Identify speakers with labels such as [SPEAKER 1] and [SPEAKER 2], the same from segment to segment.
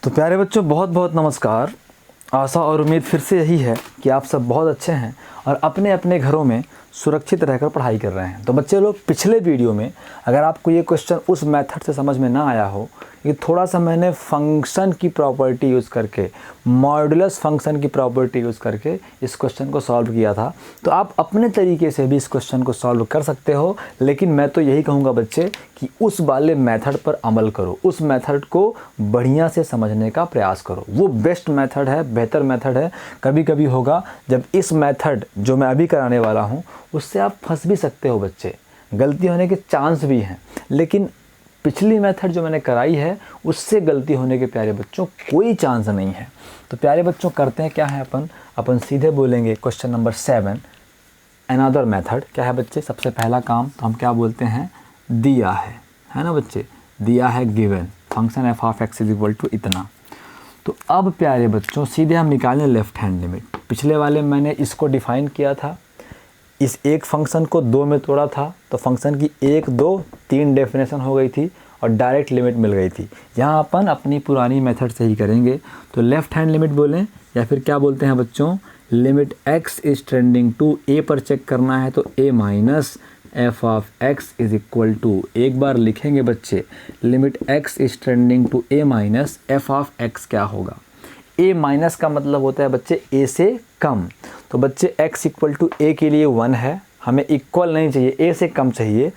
[SPEAKER 1] तो प्यारे बच्चों, बहुत बहुत नमस्कार। आशा और उम्मीद फिर से यही है कि आप सब बहुत अच्छे हैं और अपने अपने घरों में सुरक्षित रहकर पढ़ाई कर रहे हैं। तो बच्चे लोग, पिछले वीडियो में अगर आपको ये क्वेश्चन उस मेथड से समझ में ना आया हो, ये थोड़ा सा मैंने फंक्शन की प्रॉपर्टी यूज़ करके, मॉड्यूलस फंक्शन की प्रॉपर्टी यूज़ करके इस क्वेश्चन को सॉल्व किया था। तो आप अपने तरीके से भी इस क्वेश्चन को सॉल्व कर सकते हो, लेकिन मैं तो यही कहूँगा बच्चे कि उस वाले मेथड पर अमल करो, उस मेथड को बढ़िया से समझने का प्रयास करो। वो बेस्ट मेथड है, बेहतर मेथड है। कभी कभी होगा जब इस मेथड जो मैं अभी कराने वाला हूँ उससे आप फंस भी सकते हो बच्चे, गलती होने के चांस भी हैं, लेकिन पिछली मेथड जो मैंने कराई है उससे गलती होने के प्यारे बच्चों कोई चांस नहीं है। तो प्यारे बच्चों, करते हैं क्या है, अपन सीधे बोलेंगे क्वेश्चन नंबर 7, अनदर मेथड। क्या है बच्चे? सबसे पहला काम तो हम क्या बोलते हैं, दिया है ना बच्चे, दिया है given function f of x is equal to इतना। तो अब प्यारे बच्चों सीधे हम निकालें लेफ्ट हैंड लिमिट। पिछले वाले मैंने इसको डिफाइन किया था, इस एक फंक्शन को दो में तोड़ा था, तो फंक्शन की 1, 2, 3 डेफिनेशन हो गई थी और डायरेक्ट लिमिट मिल गई थी। यहाँ अपन अपनी पुरानी मेथड से ही करेंगे। तो लेफ़्ट हैंड लिमिट बोलें या फिर क्या बोलते हैं बच्चों, limit x is trending to a पर चेक करना है तो a minus F of x is equal to, एक बार लिखेंगे बच्चे, limit x is trending to a minus F of x क्या होगा। a माइनस का मतलब होता है बच्चे a से कम। तो बच्चे x इक्वल टू a के लिए 1 है, हमें इक्वल नहीं चाहिए, a से कम चाहिए।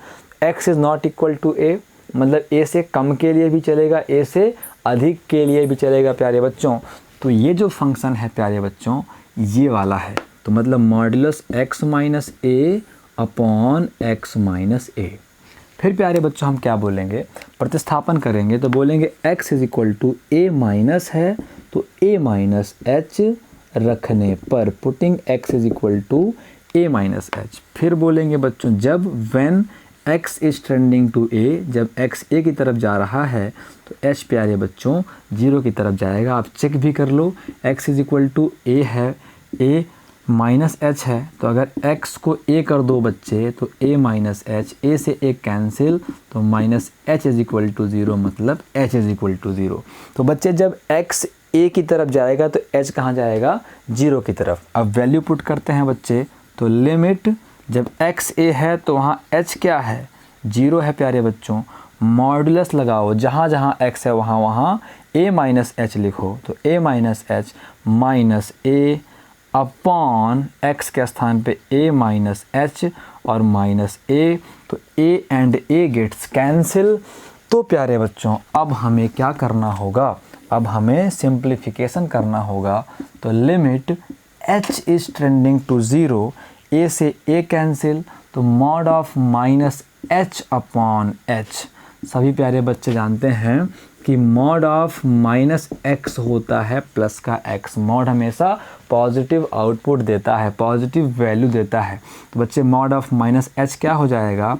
[SPEAKER 1] x is not equal to a मतलब a से कम के लिए भी चलेगा, a से अधिक के लिए भी चलेगा प्यारे बच्चों। तो ये जो फंक्शन है प्यारे बच्चों ये वाला है, तो मतलब modulus x minus a upon x minus a। फिर प्यारे बच्चों हम क्या बोलेंगे, प्रतिस्थापन करेंगे तो बोलेंगे x is equal to a minus है तो a माइनस h रखने पर, putting x is equal to a minus h। फिर बोलेंगे बच्चों जब when x is trending to a, जब x a की तरफ जा रहा है तो h प्यारे बच्चों 0 की तरफ जाएगा। आप चेक भी कर लो, x is equal to a है, a माइनस h है, तो अगर x को a कर दो बच्चे तो a माइनस h, a से a कैंसिल तो minus h is equal to 0 मतलब h इज़ इक्वल टू 0। तो बच्चे जब x a की तरफ जाएगा तो h कहाँ जाएगा, 0 की तरफ। अब वैल्यू पुट करते हैं बच्चे, तो लिमिट जब x a है तो वहाँ h क्या है, 0 है प्यारे बच्चों। मॉड्यूलस लगाओ, जहाँ जहाँ x है वहाँ वहाँ a माइनस h लिखो, तो a minus h minus a upon x के स्थान पे a माइनस h और माइनस a, तो a and a gets cancel. तो प्यारे बच्चों अब हमें क्या करना होगा, अब हमें सिंप्लीफिकेशन करना होगा। तो limit h is trending to 0, a से a कैंसिल तो mod of minus h upon h। सभी प्यारे बच्चे जानते हैं कि मॉड ऑफ माइनस x होता है प्लस का x। मॉड हमेशा पॉजिटिव आउटपुट देता है, पॉजिटिव वैल्यू देता है। तो बच्चे मॉड ऑफ माइनस h क्या हो जाएगा,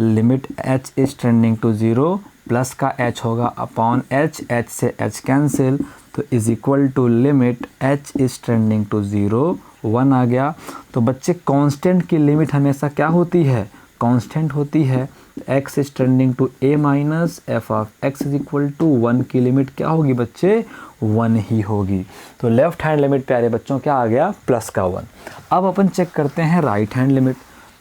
[SPEAKER 1] limit h is trending to 0 plus का h होगा अपॉन h, h से h कैंसिल तो is equal to limit h is trending to 0, 1 आ गया। तो बच्चे कांस्टेंट की लिमिट हमेशा क्या होती है, कांस्टेंट होती है। x is trending to a minus F of x is equal to 1 की लिमिट क्या होगी बच्चे, 1 ही होगी। तो लेफ्ट हैंड लिमिट प्यारे बच्चों क्या आ गया, प्लस का 1। अब अपन चेक करते हैं राइट हैंड लिमिट।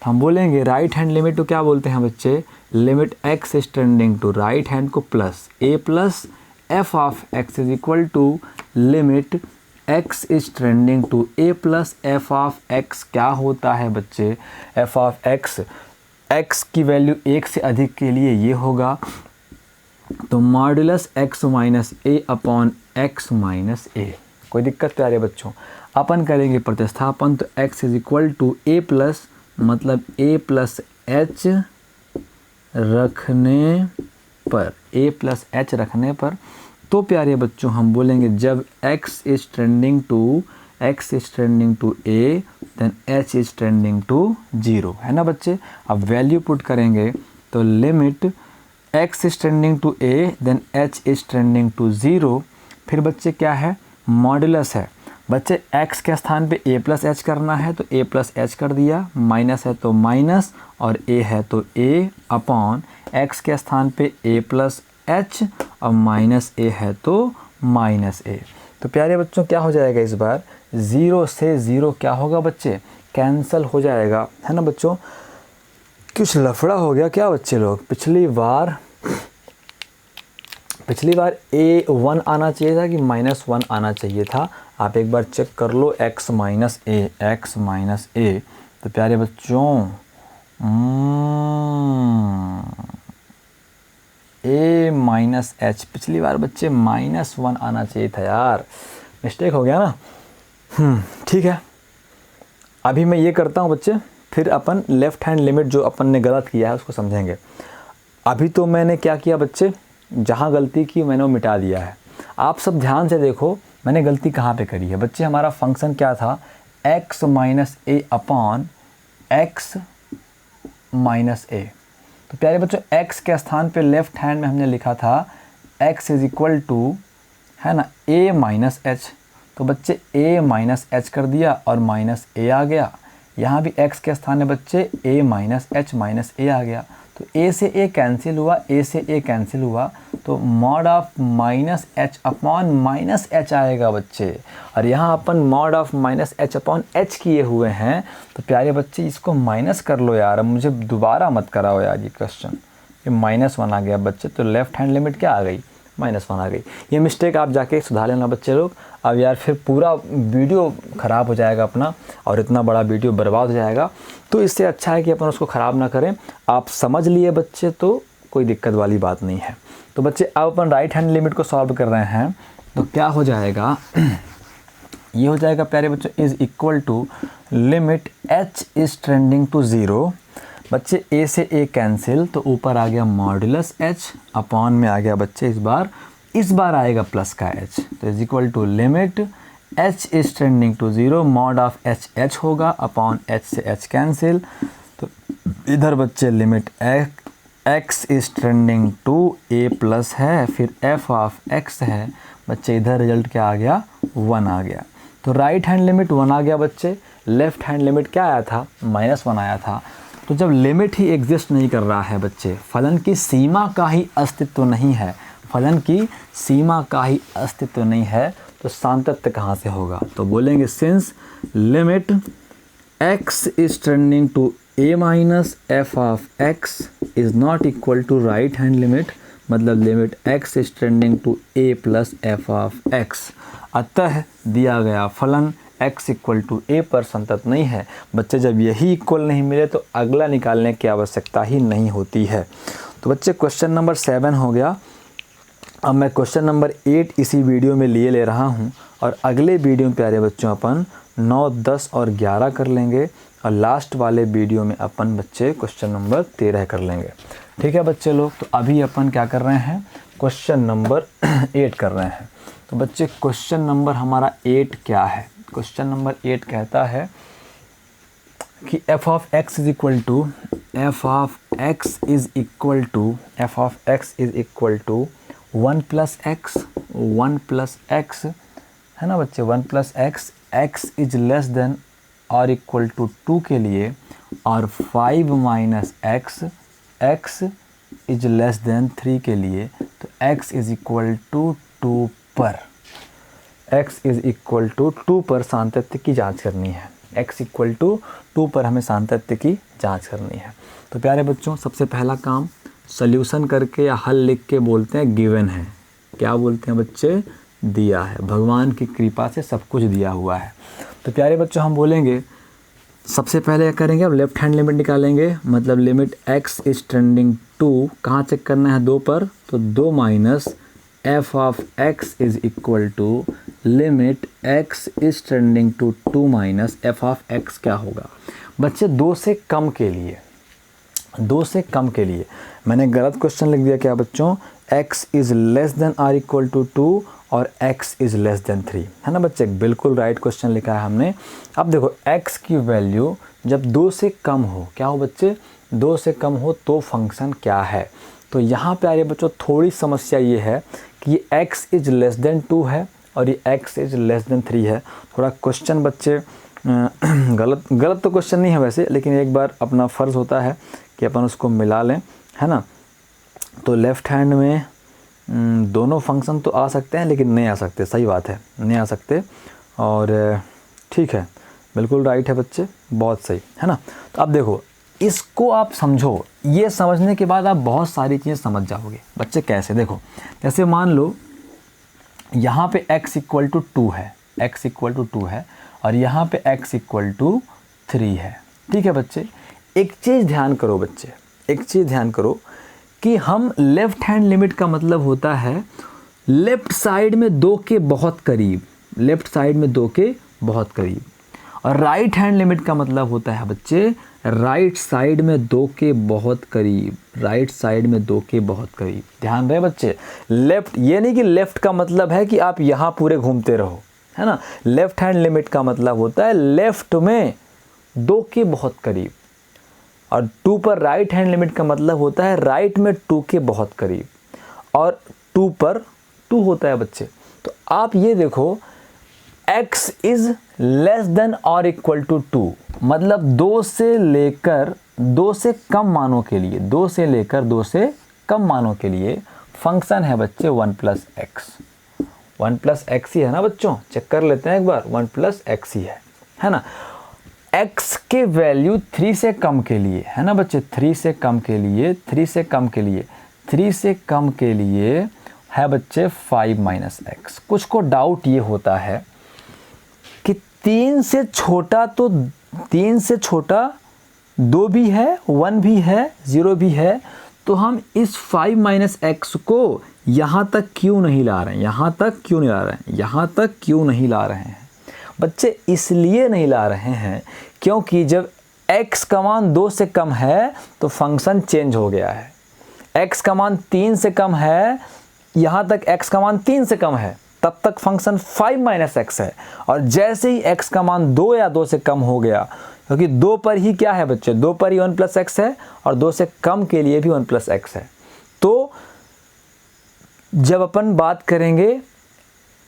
[SPEAKER 1] हम बोलेंगे राइट हैंड लिमिट तो क्या बोलते हैं बच्चे, limit x is trending to right hand को plus a plus F of x is equal to limit x is trending to a plus F of x क्या होता है बच्चे, एफ ऑफ x की वैल्यू 1 से अधिक के लिए ये होगा, तो modulus x minus a upon x minus a। कोई दिक्कत प्यारे बच्चों, अपन करेंगे प्रतिस्थापन तो x is equal to a plus मतलब a प्लस h रखने पर, a प्लस h रखने पर। तो प्यारे बच्चों हम बोलेंगे जब x is trending to a then h is trending to 0, है ना बच्चे। अब वैल्यू पुट करेंगे तो limit x is trending to a then h is trending to 0। फिर बच्चे क्या है, मॉड्यूलस है बच्चे, x के स्थान पे a प्लस h करना है तो a प्लस h कर दिया, माइनस है तो माइनस और a है तो a अपॉन x के स्थान पे a प्लस h और माइनस a है तो माइनस ए। तो प्यारे बच्चों क्या हो जाएगा इस बार, 0 से 0 क्या होगा बच्चे, कैंसल हो जाएगा, है ना बच्चों। कुछ लफड़ा हो गया क्या बच्चे लोग, पिछली बार A1 आना चाहिए था कि -1 आना चाहिए था। आप एक बार चेक कर लो, x माइनस ए। तो प्यारे बच्चों A माइनस एच, पिछली बार बच्चे -1 आना चाहिए था यार, मिस्टेक हो गया ना। ठीक है, अभी मैं ये करता हूँ बच्चे, फिर अपन लेफ़्ट हैंड लिमिट जो अपन ने गलत किया है उसको समझेंगे। अभी तो मैंने क्या किया बच्चे, जहाँ गलती की मैंने वो मिटा दिया है। आप सब ध्यान से देखो मैंने गलती कहाँ पे करी है बच्चे। हमारा फंक्शन क्या था, x माइनस ए अपॉन एक्स माइनस ए। तो प्यारे बच्चों x के स्थान पे लेफ्ट हैंड में हमने लिखा था x इज इक्वल टू, है ना, a माइनस एच। तो बच्चे a माइनस एच कर दिया और माइनस a आ गया। यहाँ भी x के स्थान में बच्चे a minus H minus a आ गया। तो a से a कैंसिल हुआ, a से a कैंसिल हुआ, तो mod of minus H upon minus H आएगा बच्चे। और यहाँ अपन mod of minus H upon H किए हुए हैं। तो प्यारे बच्चे इसको माइनस कर लो यार, मुझे दोबारा मत कराओ यार ये क्वेश्चन। ये -1 आ गया बच्चे, तो लेफ़्ट हैंड लिमिट क्या आ गई, -1 आ गई। ये मिस्टेक आप जाके सुधार लेना बच्चे लोग। अब यार फिर पूरा वीडियो ख़राब हो जाएगा अपना, और इतना बड़ा वीडियो बर्बाद हो जाएगा। तो इससे अच्छा है कि अपन उसको ख़राब ना करें। आप समझ लिए बच्चे तो कोई दिक्कत वाली बात नहीं है। तो बच्चे अब अपन राइट हैंड लिमिट को सॉल्व कर रहे हैं। तो क्या हो जाएगा, ये हो जाएगा प्यारे बच्चों, is equal to limit h is trending to 0। बच्चे a से a कैंसिल, तो ऊपर आ गया मॉडुलस h, अपॉन में आ गया बच्चे इस बार आएगा प्लस का h। तो is equal to limit h is trending to 0, mod of h होगा, अपॉन h से h कैंसिल। तो इधर बच्चे limit x is trending to a plus है, फिर f ऑफ x है बच्चे। इधर रिजल्ट क्या आ गया, 1 आ गया। तो राइट हैंड लिमिट 1 आ गया बच्चे, लेफ़्ट हैंड लिमिट क्या आया था, -1 आया था। तो जब लिमिट ही एग्जिस्ट नहीं कर रहा है बच्चे, फलन की सीमा का ही अस्तित्व नहीं है, फलन की सीमा का ही अस्तित्व नहीं है, तो सातत्य कहाँ से होगा। तो बोलेंगे since limit x is trending to a minus F of x is not equal to right hand limit, मतलब limit x is trending to a plus F of x। अतः दिया गया फलन x इक्वल टू a पर संतत नहीं है। बच्चे जब यही इक्वल नहीं मिले तो अगला निकालने की आवश्यकता ही नहीं होती है। तो बच्चे क्वेश्चन नंबर 7 हो गया। अब मैं क्वेश्चन नंबर 8 इसी वीडियो में ले रहा हूँ, और अगले वीडियो में प्यारे बच्चों अपन 9, 10 और 11 कर लेंगे, और लास्ट वाले वीडियो में अपन बच्चे क्वेश्चन नंबर 13 कर लेंगे। ठीक है बच्चे लोग, तो अभी अपन क्या कर रहे हैं, क्वेश्चन नंबर 8 कर रहे हैं। तो बच्चे क्वेश्चन नंबर हमारा 8 क्या है, क्वेश्चन नंबर 8 कहता है कि f of x is equal to 1 plus x, है ना बच्चे, 1 plus x is less than और इक्वल टू 2 के लिए, और 5 minus x is less than 3 के लिए। तो x इज इक्वल टू 2 पर, x इज इक्वल टू 2 पर सातत्य की जांच करनी है। x इक्वल टू 2 पर हमें सातत्य की जांच करनी है। तो प्यारे बच्चों, सबसे पहला काम सॉल्यूशन करके या हल लिख के बोलते हैं गिवन है। क्या बोलते हैं बच्चे, दिया है, भगवान की कृपा से सब कुछ दिया हुआ है। तो प्यारे बच्चों हम बोलेंगे सबसे पहले क्या करेंगे, अब लेफ्ट हैंड लिमिट निकालेंगे, मतलब limit x is trending to, कहाँ चेक करना है, 2 पर, तो 2 minus F of x is equal to limit x is trending to 2 minus F of x। क्या होगा बच्चे, 2 से कम के लिए, 2 से कम के लिए मैंने गलत क्वेश्चन लिख दिया। क्या बच्चों, x is less than or equal to 2 और x इज़ लेस देन 3, है ना बच्चे, बिल्कुल राइट क्वेश्चन लिखा है हमने। अब देखो x की वैल्यू जब 2 से कम हो, क्या हो बच्चे, 2 से कम हो तो फंक्शन क्या है। तो यहाँ पे आ रही बच्चों थोड़ी समस्या ये है कि ये x इज़ लेस देन 2 है और ये x इज़ लेस देन 3 है। थोड़ा क्वेश्चन बच्चे गलत तो क्वेश्चन नहीं है वैसे, लेकिन एक बार अपना फ़र्ज़ होता है कि अपन उसको मिला लें, है ना। तो लेफ़्ट हैंड में दोनों फंक्शन तो आ सकते हैं लेकिन नहीं आ सकते, सही बात है, नहीं आ सकते। और ठीक है, बिल्कुल राइट है बच्चे, बहुत सही है ना। तो अब देखो, इसको आप समझो, ये समझने के बाद आप बहुत सारी चीज़ें समझ जाओगे बच्चे। कैसे? देखो, जैसे मान लो यहाँ पे x इक्वल टू 2 है, x इक्वल टू 2 है और यहाँ पे x इक्वल टू 3 है। ठीक है बच्चे, एक चीज़ ध्यान करो बच्चे, एक चीज़ ध्यान करो कि हम लेफ़्ट हैंड लिमिट का मतलब होता है लेफ़्ट साइड में 2 के बहुत करीब, लेफ़्ट साइड में 2 के बहुत करीब। और राइट हैंड लिमिट का मतलब होता है बच्चे राइट साइड में 2 के बहुत करीब, राइट साइड में 2 के बहुत करीब। ध्यान रहे बच्चे, लेफ़्ट ये नहीं कि लेफ़्ट का मतलब है कि आप यहाँ पूरे घूमते रहो, है ना। लेफ़्ट हैंड लिमिट का मतलब होता है लेफ़्ट में 2 के बहुत करीब। और 2 पर राइट हैंड लिमिट का मतलब होता है राइट में 2 के बहुत करीब, और 2 पर 2 होता है बच्चे। तो आप ये देखो, x इज़ लेस देन और इक्वल टू 2, मतलब 2 से लेकर 2 से कम मानों के लिए, 2 से लेकर 2 से कम मानों के लिए फंक्शन है बच्चे 1 प्लस एक्स। 1 प्लस एक्स ही है ना बच्चों, चेक कर लेते हैं एक बार, 1 प्लस एक्स ही है ना। x के वैल्यू 3 से कम के लिए, है ना बच्चे, 3 से कम के लिए, 3 से कम के लिए, 3 से कम के लिए है बच्चे 5 माइनस एक्स। कुछ को डाउट ये होता है कि 3 से छोटा, तो 3 से छोटा 2 भी है, 1 भी है, 0 भी है, तो हम इस 5 माइनस एक्स को यहाँ तक क्यों नहीं ला रहे हैं, यहाँ तक क्यों नहीं ला रहे हैं, यहाँ तक क्यों नहीं ला रहे हैं बच्चे? इसलिए नहीं ला रहे हैं क्योंकि जब x का मान 2 से कम है तो फंक्शन चेंज हो गया है। x का मान 3 से कम है, यहाँ तक x का मान 3 से कम है, तब तक फंक्शन 5 माइनस एक्स है। और जैसे ही x का मान 2 या 2 से कम हो गया, क्योंकि 2 पर ही क्या है बच्चे, 2 पर ही 1 प्लस एक्स है और 2 से कम के लिए भी 1 प्लस एक्स है। तो जब अपन बात करेंगे,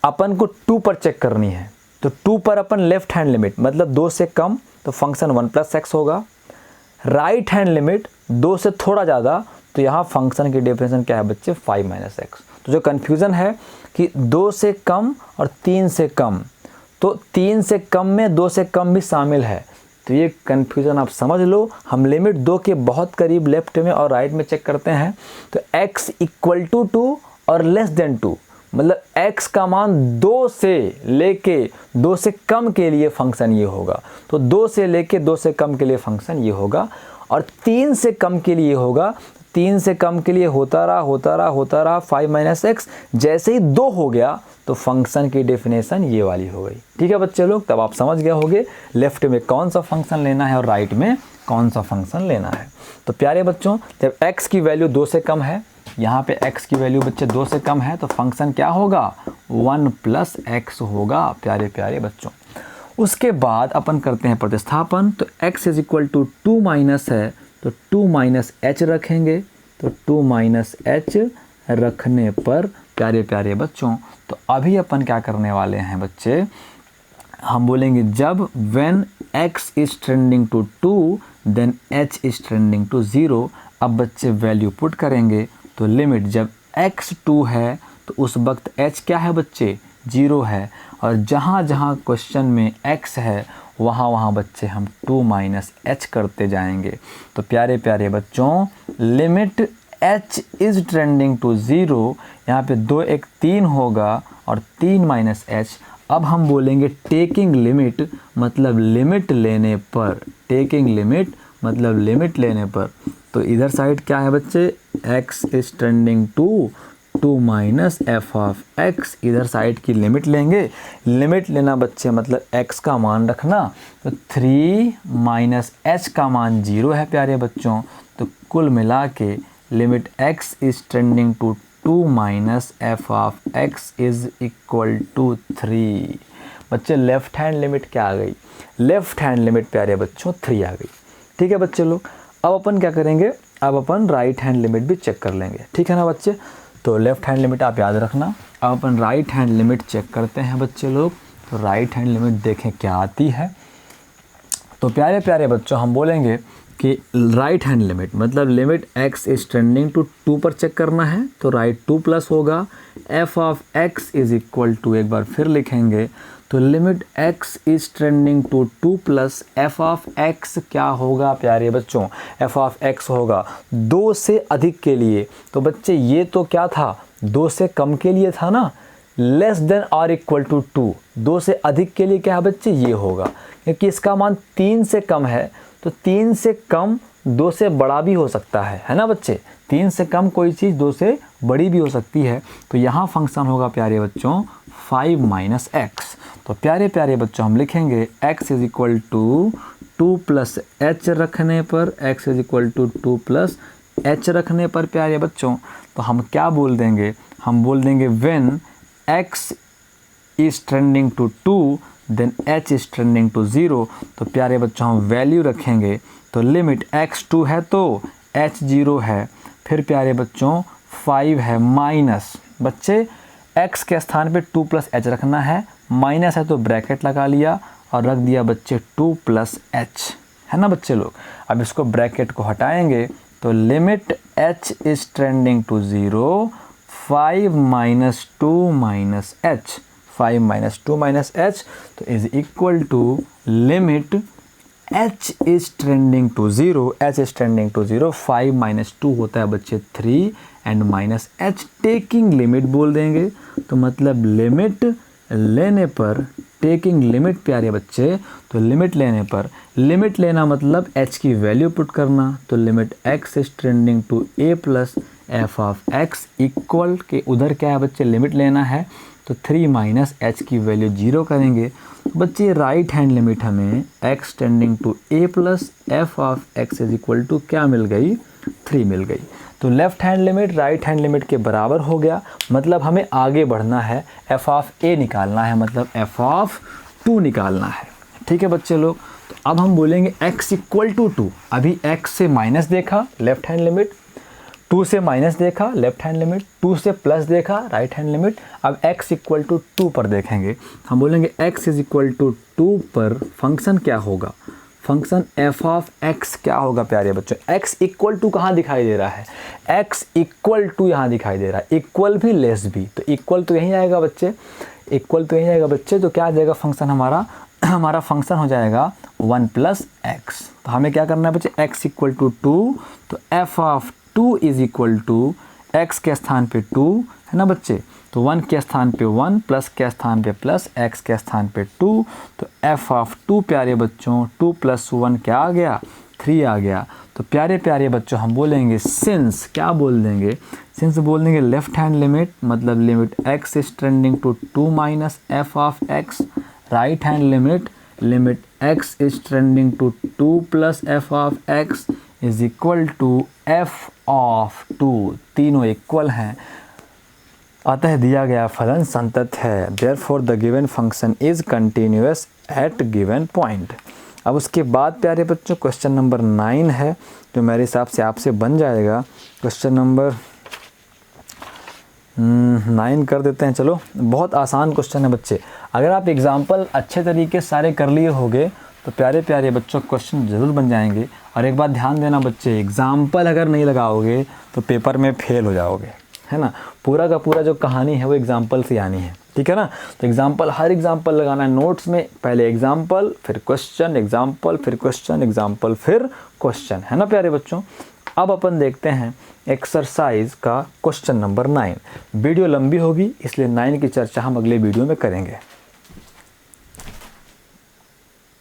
[SPEAKER 1] अपन को 2 पर चेक करनी है, तो 2 पर अपन लेफ्ट हैंड लिमिट मतलब 2 से कम, तो फंक्शन 1 प्लस एक्स होगा। राइट हैंड लिमिट 2 से थोड़ा ज़्यादा, तो यहाँ फंक्शन की डेफिनेशन क्या है बच्चे, 5 माइनस एक्स। तो जो कन्फ्यूज़न है कि 2 से कम और 3 से कम, तो 3 से कम में 2 से कम भी शामिल है, तो ये कन्फ्यूज़न आप समझ लो। हम लिमिट 2 के बहुत करीब लेफ्ट में और राइट में चेक करते हैं, तो x इक्वल टू 2 और लेस देन 2, मतलब x का मान 2 से लेके 2 से कम के लिए फंक्शन ये होगा, तो 2 से लेके 2 से कम के लिए फंक्शन ये होगा। और 3 से कम के लिए होगा, 3 से कम के लिए होता रहा 5 माइनस एक्स। जैसे ही 2 हो गया तो फंक्शन की डेफिनेशन ये वाली हो गई। ठीक है बच्चे लोग, तब आप समझ गए होंगे लेफ्ट में कौन सा फंक्शन लेना है और राइट में कौन सा फंक्शन लेना है। तो प्यारे बच्चों, जब x की वैल्यू 2 से कम है, यहाँ पे x की वैल्यू बच्चे 2 से कम है, तो फंक्शन क्या होगा, 1 प्लस एक्स होगा प्यारे प्यारे बच्चों। उसके बाद अपन करते हैं प्रतिस्थापन, तो x is equal to 2 minus है, तो 2 माइनस एच रखेंगे, तो 2 माइनस एच रखने पर प्यारे प्यारे बच्चों, तो अभी अपन क्या करने वाले हैं बच्चे, हम बोलेंगे जब when x is trending to 2 then h is trending to 0। अब बच्चे वैल्यू पुट करेंगे, तो लिमिट जब x 2 है तो उस वक्त h क्या है बच्चे, 0 है, और जहाँ जहाँ क्वेश्चन में x है वहाँ वहाँ बच्चे हम 2 माइनस एच करते जाएंगे। तो प्यारे प्यारे बच्चों, limit h is trending to 0, यहाँ पे 2 1 3 होगा और 3 माइनस एच। अब हम बोलेंगे टेकिंग लिमिट, मतलब लिमिट लेने पर, टेकिंग लिमिट मतलब लिमिट लेने पर, तो इधर साइड क्या है बच्चे, x is trending to 2 minus F of X, इधर साइड की लिमिट लेंगे। लिमिट लेना बच्चे मतलब x का मान रखना, तो 3 माइनस एच का मान 0 है प्यारे बच्चों। तो कुल मिला के limit x is trending to 2 minus F of x is equal to 3। बच्चे लेफ़्ट हैंड लिमिट क्या आ गई, लेफ़्ट हैंड लिमिट प्यारे बच्चों 3 आ गई। ठीक है बच्चे लोग, अब अपन क्या करेंगे, अब अपन राइट हैंड लिमिट भी चेक कर लेंगे। ठीक है ना बच्चे, तो लेफ़्ट हैंड लिमिट आप याद रखना। अब अपन राइट हैंड लिमिट चेक करते हैं बच्चे लोग, तो राइट हैंड लिमिट देखें क्या आती है। तो प्यारे प्यारे बच्चों, हम बोलेंगे कि राइट हैंड लिमिट मतलब limit x is tending to 2 पर चेक करना है, तो राइट 2 प्लस होगा, f of x is equal to, एक बार फिर लिखेंगे तो limit x is tending to 2 plus f of x क्या होगा प्यारे बच्चों, f ऑफ x होगा 2 से अधिक के लिए। तो बच्चे ये तो क्या था, 2 से कम के लिए था ना, लेस देन और इक्वल टू 2, 2 से अधिक के लिए क्या है बच्चे, ये होगा, क्योंकि इसका मान 3 से कम है, तो 3 से कम 2 से बड़ा भी हो सकता है ना बच्चे, 3 से कम कोई चीज़ 2 से बड़ी भी हो सकती है। तो यहाँ फंक्शन होगा प्यारे बच्चों 5 माइनस एक्स। तो प्यारे प्यारे बच्चों हम लिखेंगे x is equal to 2 plus H रखने पर, x is equal to 2 plus H रखने पर प्यारे बच्चों, तो हम क्या बोल देंगे, हम बोल देंगे when x is tending to 2 then h is tending to 0। तो प्यारे बच्चों हम वैल्यू रखेंगे, तो लिमिट x 2 है तो h 0 है, फिर प्यारे बच्चों 5 है माइनस, बच्चे x के स्थान पे 2 प्लस एच रखना है, माइनस है तो ब्रैकेट लगा लिया और रख दिया बच्चे 2 प्लस एच, है ना बच्चे लोग। अब इसको ब्रैकेट को हटाएंगे तो limit h is tending to 0, 5 minus 2 minus H, 5 minus 2 minus H, तो is equal to limit h is tending to 0, h is tending to 0, 5 minus 2 होता है बच्चे 3 and minus h taking limit बोल देंगे, तो मतलब लिमिट लेने पर, टेकिंग लिमिट प्यारे बच्चे, तो लिमिट लेने पर, लिमिट लेना मतलब h की वैल्यू पुट करना, तो limit x is tending to a plus F of x equal के उधर क्या है बच्चे, लिमिट लेना है, तो 3 माइनस एच की वैल्यू 0 करेंगे। बच्चे राइट हैंड लिमिट हमें x tending to a plus F of x is equal to क्या मिल गई, 3 मिल गई। तो left hand limit right hand limit के बराबर हो गया, मतलब हमें आगे बढ़ना है, f ऑफ a निकालना है, मतलब f ऑफ 2 निकालना है। ठीक है बच्चे लोग, तो अब हम बोलेंगे x इक्वल टू 2, अभी x से माइनस देखा लेफ्ट हैंड लिमिट, 2 से माइनस देखा लेफ्ट हैंड लिमिट, 2 से प्लस देखा राइट हैंड लिमिट, अब x इक्वल टू 2 पर देखेंगे, हम बोलेंगे x इज इक्वल टू 2 पर फंक्शन क्या होगा, फंक्शन f ऑफ x क्या होगा प्यारे बच्चों, x इक्वल टू कहाँ दिखाई दे रहा है, x इक्वल टू यहाँ दिखाई दे रहा है, इक्वल भी लेस भी, तो इक्वल तो यहीं आएगा बच्चे, इक्वल तो यहीं आएगा बच्चे, तो क्या आ जाएगा फंक्शन हमारा, हमारा फंक्शन हो जाएगा 1 प्लस एक्स। तो हमें क्या करना है बच्चे, x इक्वल टू 2, तो f of 2 is equal to x के स्थान पे 2 है ना बच्चे, तो 1 के स्थान पे 1 प्लस के स्थान पे प्लस x के स्थान पे 2, तो f ऑफ 2 प्यारे बच्चों 2 प्लस 1 क्या आ गया, 3 आ गया। तो प्यारे प्यारे बच्चों हम बोलेंगे सिंस, क्या बोल देंगे, सिंस बोल देंगे लेफ्ट हैंड लिमिट, मतलब limit x is tending to 2 minus F of x, right hand limit limit x is tending to 2 plus F of x is equal to f of 2, तीनों equal हैं, अतः दिया गया फलन संतत है, therefore the given function is continuous at given point. अब उसके बाद प्यारे बच्चों क्वेश्चन नंबर 9 है, जो मेरे हिसाब से आपसे बन जाएगा, क्वेश्चन नंबर 9 कर देते हैं। चलो, बहुत आसान क्वेश्चन है बच्चे, अगर आप एग्जाम्पल अच्छे तरीके सारे कर लिए होगे तो प्यारे प्यारे बच्चों क्वेश्चन ज़रूर बन जाएंगे। और एक बात ध्यान देना बच्चे, एग्जाम्पल अगर नहीं लगाओगे तो पेपर में फेल हो जाओगे, है ना, पूरा का पूरा जो कहानी है वो एग्जाम्पल से आनी है, ठीक है ना। तो एग्जाम्पल, हर एग्जाम्पल लगाना है नोट्स में, पहले एग्जाम्पल फिर क्वेश्चन, एग्जाम्पल फिर क्वेश्चन, एग्जाम्पल फिर क्वेश्चन, है ना प्यारे बच्चों। अब अपन देखते हैं एक्सरसाइज का क्वेश्चन नंबर 9। वीडियो लंबी होगी इसलिए 9 की चर्चा हम अगले वीडियो में करेंगे।